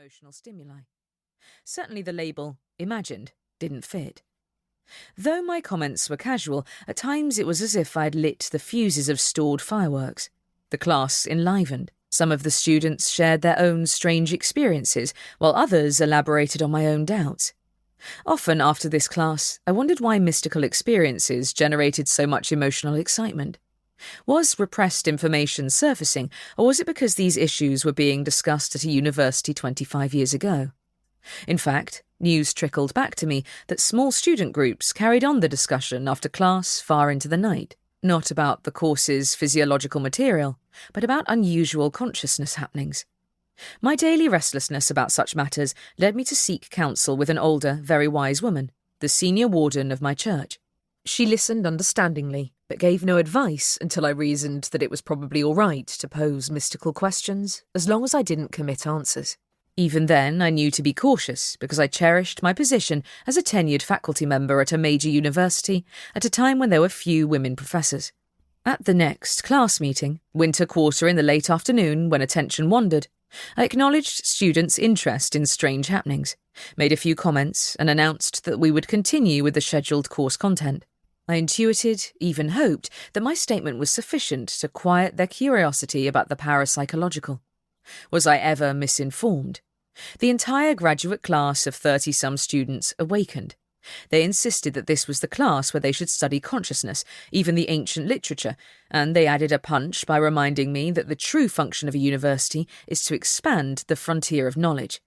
emotional stimuli. Certainly the label imagined didn't fit. Though my comments were casual, at times it was as if I'd lit the fuses of stored fireworks. The class enlivened. Some of the students shared their own strange experiences, while others elaborated on my own doubts. Often after this class, I wondered why mystical experiences generated so much emotional excitement. Was repressed information surfacing, or was it because these issues were being discussed at a university 25 years ago? In fact, news trickled back to me that small student groups carried on the discussion after class far into the night, not about the course's physiological material, but about unusual consciousness happenings. My daily restlessness about such matters led me to seek counsel with an older, very wise woman, the senior warden of my church. She listened understandingly, but gave no advice until I reasoned that it was probably all right to pose mystical questions, as long as I didn't commit answers. Even then, I knew to be cautious, because I cherished my position as a tenured faculty member at a major university at a time when there were few women professors. At the next class meeting, winter quarter in the late afternoon when attention wandered, I acknowledged students' interest in strange happenings, made a few comments, and announced that we would continue with the scheduled course content. I intuited, even hoped, that my statement was sufficient to quiet their curiosity about the parapsychological. Was I ever misinformed? The entire graduate class of 30-some students awakened. They insisted that this was the class where they should study consciousness, even the ancient literature, and they added a punch by reminding me that the true function of a university is to expand the frontier of knowledge.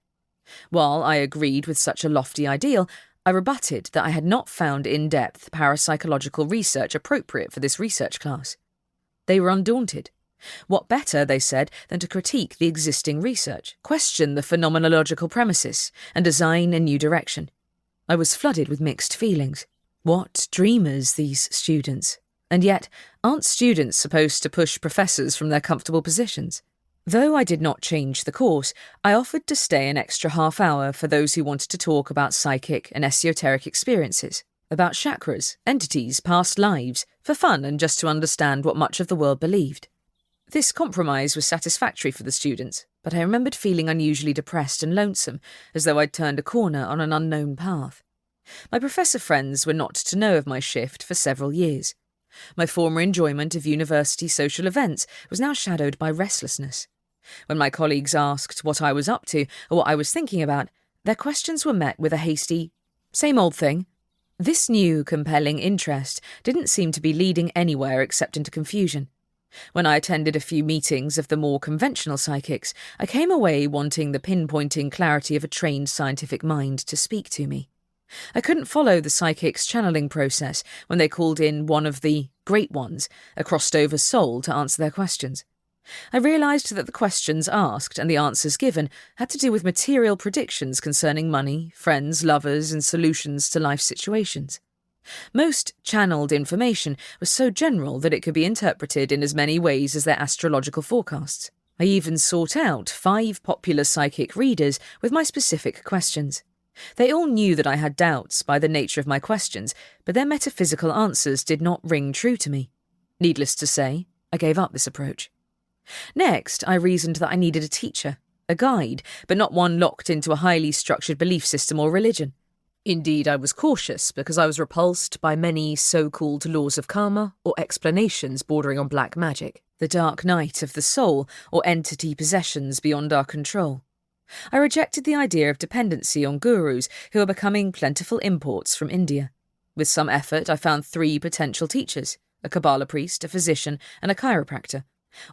While I agreed with such a lofty ideal, I rebutted that I had not found in-depth parapsychological research appropriate for this research class. They were undaunted. What better, they said, than to critique the existing research, question the phenomenological premises, and design a new direction? I was flooded with mixed feelings. What dreamers, these students? And yet, aren't students supposed to push professors from their comfortable positions? Though I did not change the course, I offered to stay an extra half hour for those who wanted to talk about psychic and esoteric experiences, about chakras, entities, past lives, for fun and just to understand what much of the world believed. This compromise was satisfactory for the students, but I remembered feeling unusually depressed and lonesome, as though I'd turned a corner on an unknown path. My professor friends were not to know of my shift for several years. My former enjoyment of university social events was now shadowed by restlessness. When my colleagues asked what I was up to or what I was thinking about, their questions were met with a hasty, "Same old thing." This new, compelling interest didn't seem to be leading anywhere except into confusion. When I attended a few meetings of the more conventional psychics, I came away wanting the pinpointing clarity of a trained scientific mind to speak to me. I couldn't follow the psychics' channeling process when they called in one of the great ones, a crossed-over soul, to answer their questions. I realised that the questions asked and the answers given had to do with material predictions concerning money, friends, lovers, and solutions to life situations. Most channeled information was so general that it could be interpreted in as many ways as their astrological forecasts. I even sought out 5 popular psychic readers with my specific questions. They all knew that I had doubts by the nature of my questions, but their metaphysical answers did not ring true to me. Needless to say, I gave up this approach. Next, I reasoned that I needed a teacher, a guide, but not one locked into a highly structured belief system or religion. Indeed, I was cautious because I was repulsed by many so-called laws of karma or explanations bordering on black magic, the dark night of the soul or entity possessions beyond our control. I rejected the idea of dependency on gurus who are becoming plentiful imports from India. With some effort, I found 3 potential teachers, a Kabbalah priest, a physician, and a chiropractor,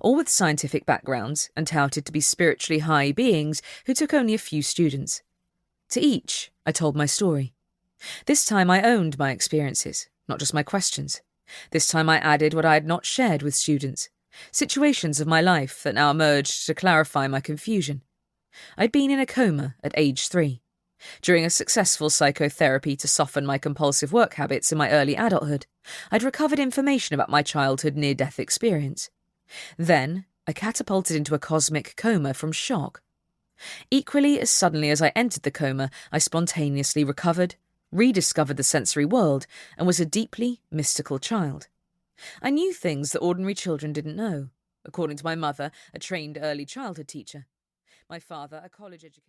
all with scientific backgrounds and touted to be spiritually high beings who took only a few students. To each, I told my story. This time I owned my experiences, not just my questions. This time I added what I had not shared with students, situations of my life that now emerged to clarify my confusion. I'd been in a coma at age 3. During a successful psychotherapy to soften my compulsive work habits in my early adulthood, I'd recovered information about my childhood near-death experience. Then, I catapulted into a cosmic coma from shock. Equally as suddenly as I entered the coma, I spontaneously recovered, rediscovered the sensory world, and was a deeply mystical child. I knew things that ordinary children didn't know, according to my mother, a trained early childhood teacher. My father, a college educated.